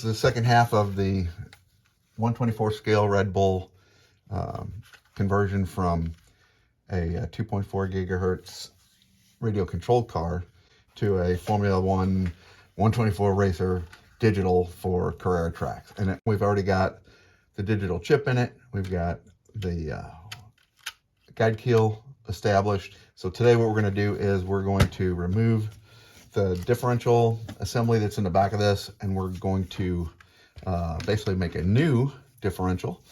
the second half of the 124 scale Red Bull conversion from a 2.4 gigahertz radio controlled car to a Formula One 124 racer digital for Carrera Tracks. And we've already got the digital chip in it. We've got the guide keel established. So today what we're going to do is we're going to remove the differential assembly that's in the back of this, and we're going to basically make a new differential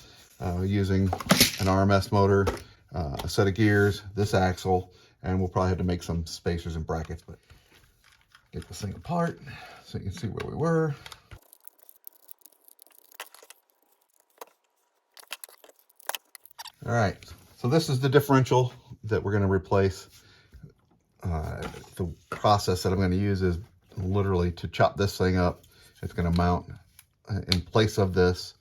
using an RMS motor, a set of gears, this axle, and we'll probably have to make some spacers and brackets, but get this thing apart so you can see where we were. All right, so this is the differential that we're going to replace. The process that I'm going to use is literally to chop this thing up. It's going to mount in place of this.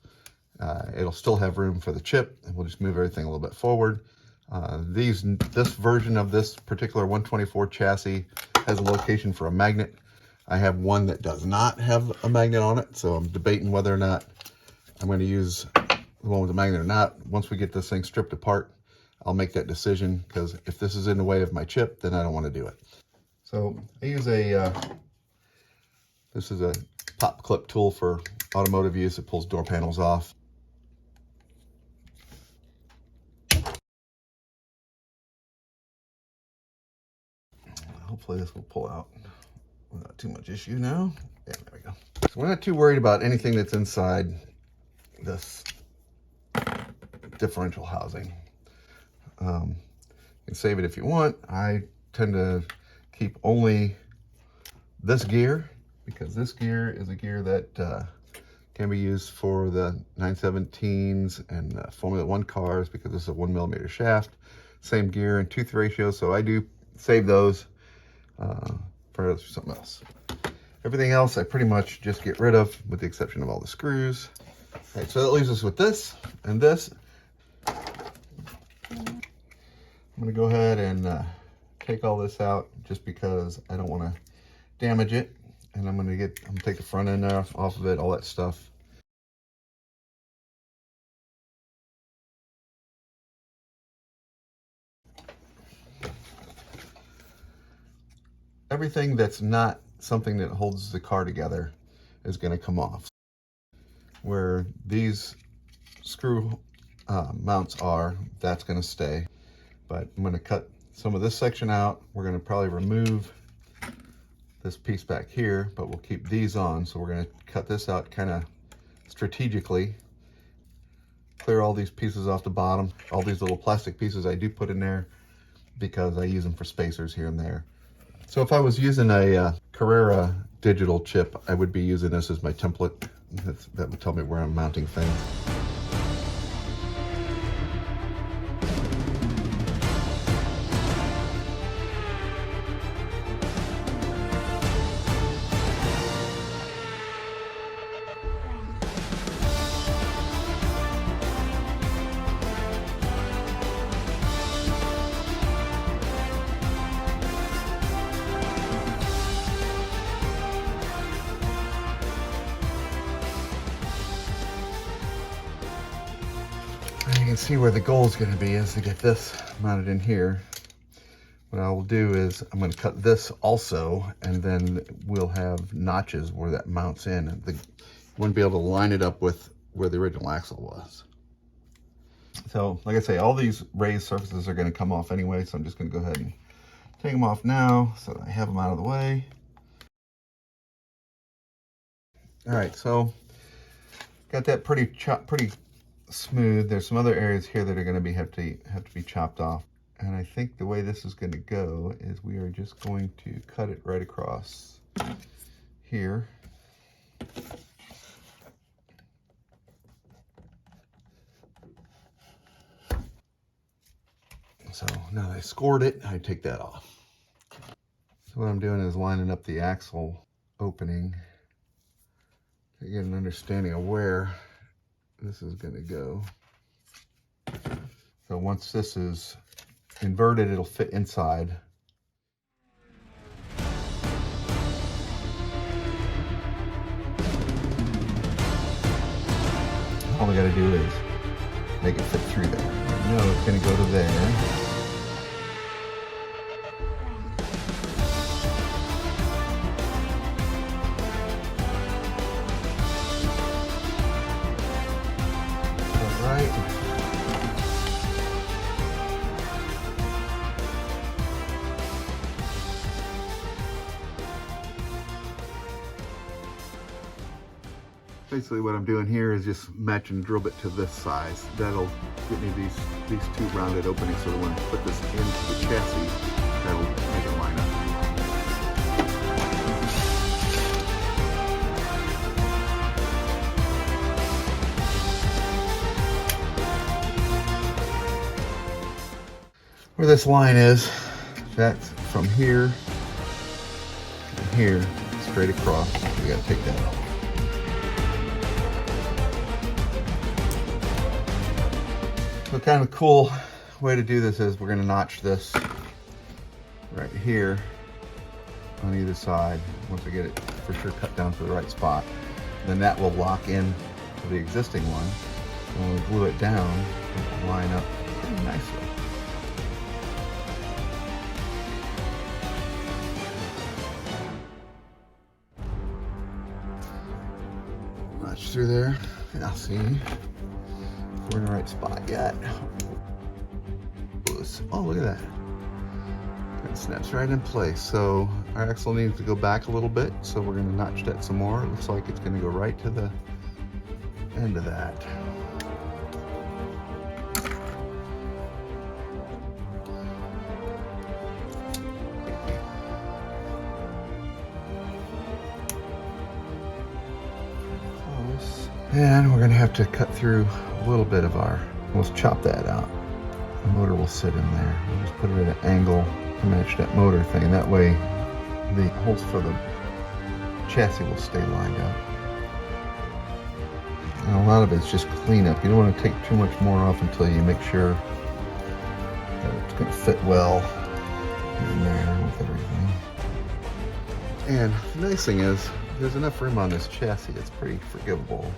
It'll still have room for the chip, and we'll just move everything a little bit forward. This version of this particular 124 chassis has a location for a magnet. I have one that does not have a magnet on it, so I'm debating whether or not I'm going to use the one with the magnet or not. Once we get this thing stripped apart, I'll make that decision, because if this is in the way of my chip, then I don't want to do it. So I use this is a pop clip tool for automotive use. It pulls door panels off. Hopefully this will pull out without too much issue now. Yeah, there we go. So we're not too worried about anything that's inside this differential housing. You can save it if you want. I tend to keep only this gear, because this gear is a gear that can be used for the 917s and Formula One cars, because this is a 1mm shaft. Same gear and tooth ratio, so I do save those for something else. Everything else I pretty much just get rid of, with the exception of all the screws. All right, so that leaves us with this and this. I'm going to go ahead and take all this out, just because I don't want to damage it. And I'm going to take the front end off of it, all that stuff. Everything that's not something that holds the car together is going to come off. Where these screw mounts are, that's going to stay. But I'm going to cut some of this section out. We're going to probably remove this piece back here, but we'll keep these on. So we're going to cut this out kind of strategically. Clear all these pieces off the bottom. All these little plastic pieces I do put in there because I use them for spacers here and there. So if I was using a Carrera digital chip, I would be using this as my template. That would tell me where I'm mounting things. You can see where the goal is going to be, is to get this mounted in here. What I will do is I'm going to cut this also, and then we'll have notches where that mounts in. You wouldn't be able to line it up with where the original axle was. So like I say, all these raised surfaces are going to come off anyway, so I'm just going to go ahead and take them off now so that I have them out of the way. All right, so got that pretty smooth. There's some other areas here that are going to have to be chopped off, and I think the way this is going to go is we are just going to cut it right across here. So now that I scored it, I take that off. So what I'm doing is lining up the axle opening to get an understanding of where this is going to go. So once this is inverted, it'll fit inside. all we got to do is make it fit through there. No, it's going to go to there. Basically what I'm doing here is just matching the drill bit to this size. That'll get me these two rounded openings so that when I put this into the chassis, that'll make it line up. Where this line is, that's from here and here, straight across. We gotta take that off. So kind of a cool way to do this is we're going to notch this right here on either side once we get it for sure cut down to the right spot. And then that will lock in to the existing one. And when we glue it down, it will line up pretty nicely. Notch through there. Now see. We're in the right spot yet. Oh, look at that. It snaps right in place. So our axle needs to go back a little bit. So we're going to notch that some more. It looks like it's going to go right to the end of that. And we're going to have to cut through a little bit of our, let's chop that out. The motor will sit in there. We'll just put it at an angle to match that motor thing. That way the holes for the chassis will stay lined up. And a lot of it's just cleanup. You don't want to take too much more off until you make sure that it's going to fit well in there with everything. And the nice thing is, there's enough room on this chassis. It's pretty forgivable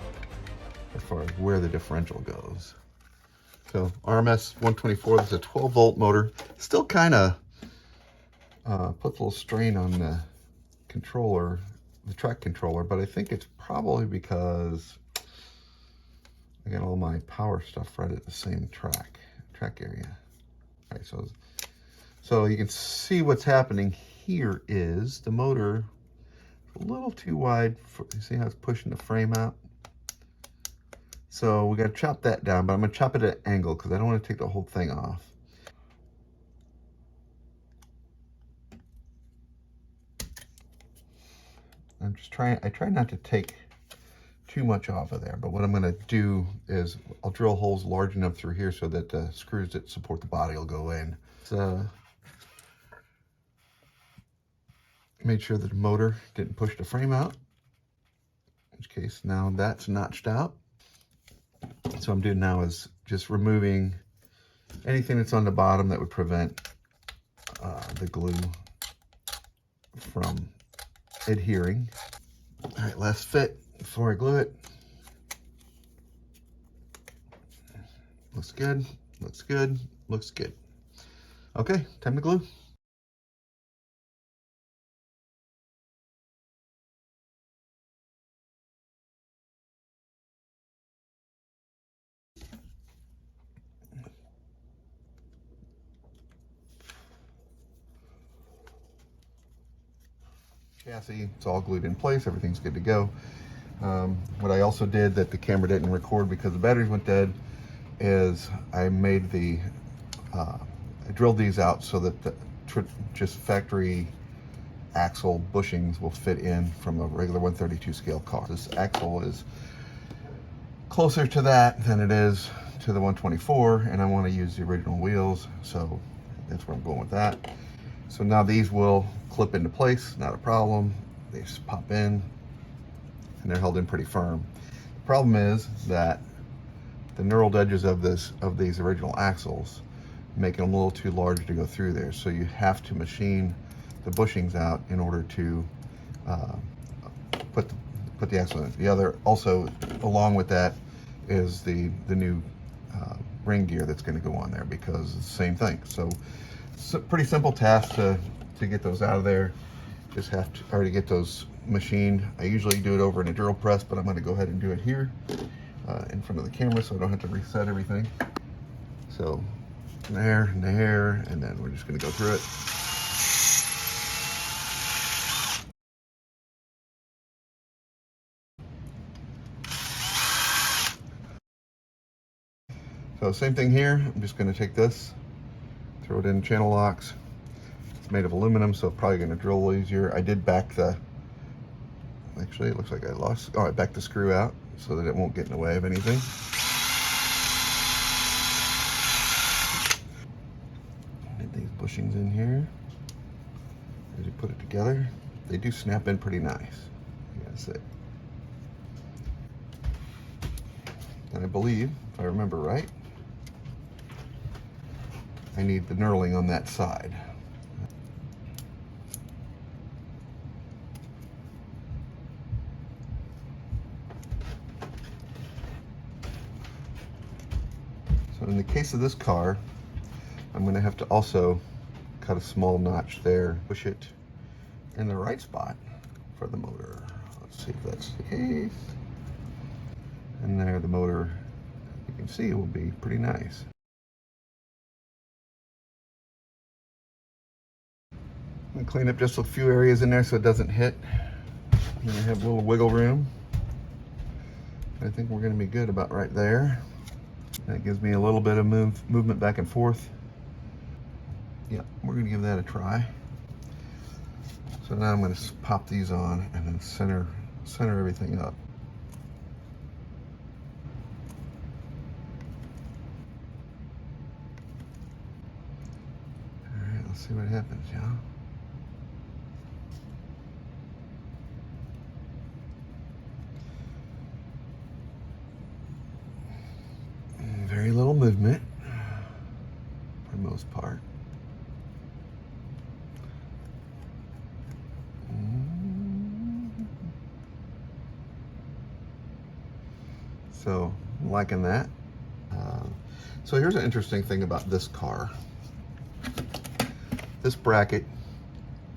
as far as where the differential goes. So RMS 124, this is a 12 volt motor. Still kind of puts a little strain on the controller, the track controller, but I think it's probably because I got all my power stuff right at the same track area. All right, so you can see what's happening here is the motor a little too wide. You see how it's pushing the frame out? So we got to chop that down, but I'm going to chop it at an angle because I don't want to take the whole thing off. I try not to take too much off of there, but what I'm going to do is I'll drill holes large enough through here so that the screws that support the body will go in. So made sure that the motor didn't push the frame out, in which case now that's notched out. So what I'm doing now is just removing anything that's on the bottom that would prevent the glue from adhering. All right, last fit before I glue it. Looks good, looks good, looks good. Okay, time to glue. Chassis, it's all glued in place, everything's good to go. What I also did that the camera didn't record because the batteries went dead is I made I drilled these out so that the just factory axle bushings will fit in from a regular 132 scale car. This axle is closer to that than it is to the 124, and I want to use the original wheels, so that's where I'm going with that. So now these will clip into place, not a problem. They just pop in and they're held in pretty firm. The problem is that the knurled edges of these original axles make them a little too large to go through there. So you have to machine the bushings out in order to put the axle in. The other, also along with that, is the new ring gear that's going to go on there, because it's the same thing. So it's a pretty simple task to get those out of there. Just have to already get those machined. I usually do it over in a drill press, but I'm going to go ahead and do it here in front of the camera so I don't have to reset everything. So there and there, and then we're just going to go through it. So same thing here. I'm just going to take this, throw it in channel locks. It's made of aluminum, so probably going to drill a little easier. I did back the, actually it looks like I lost, oh, I backed the screw out so that it won't get in the way of anything. Get these bushings in here. As you put it together, they do snap in pretty nice, I gotta say. And I believe, if I remember right, I need the knurling on that side. So in the case of this car, I'm going to have to also cut a small notch there, push it in the right spot for the motor. Let's see if that's the case. And there, the motor, you can see, will be pretty nice. I'm going to clean up just a few areas in there so it doesn't hit. I'm going to have a little wiggle room. I think we're going to be good about right there. That gives me a little bit of movement back and forth. Yeah, we're going to give that a try. So now I'm going to pop these on and then center everything up. All right, let's see what happens, y'all. Very little movement for the most part. So I'm liking that. So here's an interesting thing about this car. This bracket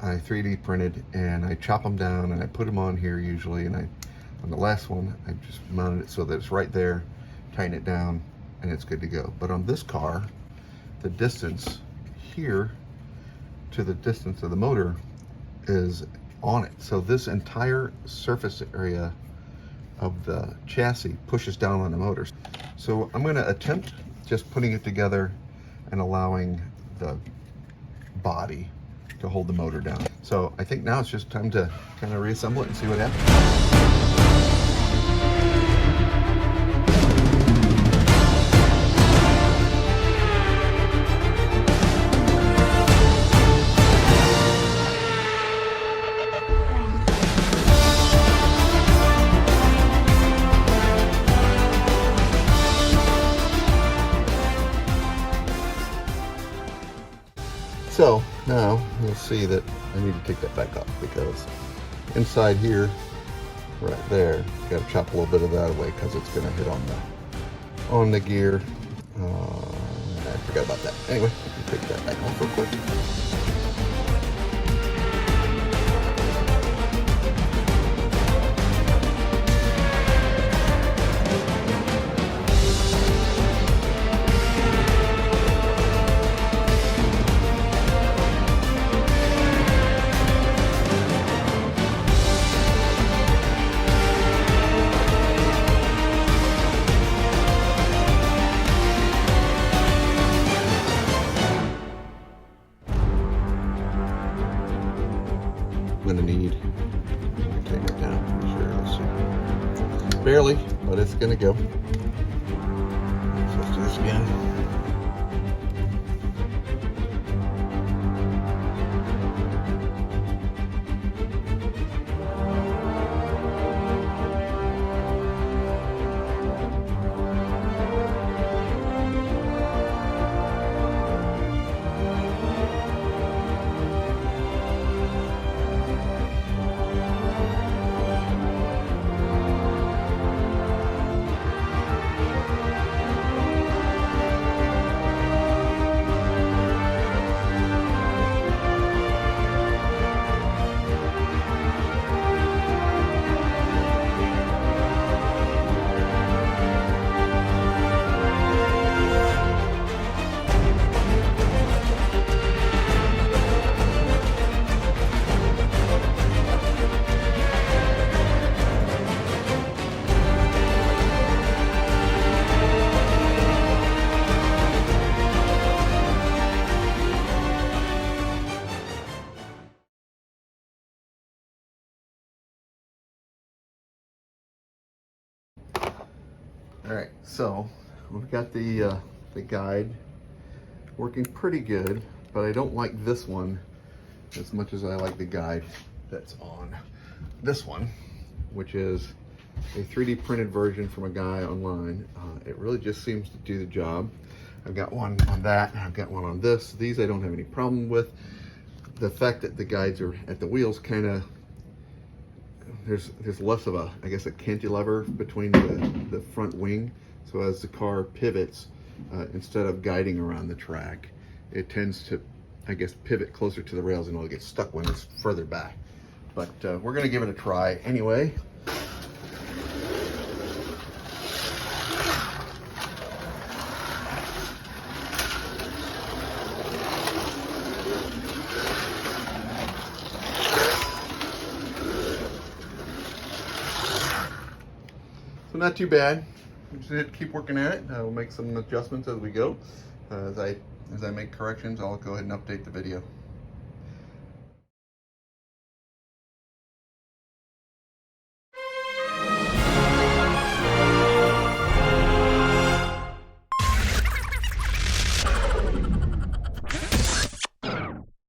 I 3D printed, and I chop them down and I put them on here usually, and on the last one I just mounted it so that it's right there, tighten it down, and it's good to go. But on this car, the distance here to the distance of the motor is on it. So this entire surface area of the chassis pushes down on the motor. So I'm going to attempt just putting it together and allowing the body to hold the motor down. So I think now it's just time to kind of reassemble it and see what happens. So now you'll see that I need to take that back off, because inside here, right there, got to chop a little bit of that away because it's going to hit on the gear. I forgot about that. Anyway, take that back off real quick. I'm going to need, take it down, sure, let's see. Barely, but it's going to go. So let's do this again. All right, so we've got the guide working pretty good, but I don't like this one as much as I like the guide that's on this one, which is a 3D printed version from a guy online. It really just seems to do the job. I've got one on that, and I've got one on this. These I don't have any problem with. The fact that the guides are at the wheels kind of, there's less of a, I guess, a cantilever between the front wing. So as the car pivots, instead of guiding around the track, it tends to, I guess, pivot closer to the rails and it'll get stuck when it's further back. But we're gonna give it a try anyway. So not too bad. We just need to keep working at it. We'll make some adjustments as we go. As I make corrections, I'll go ahead and update the video.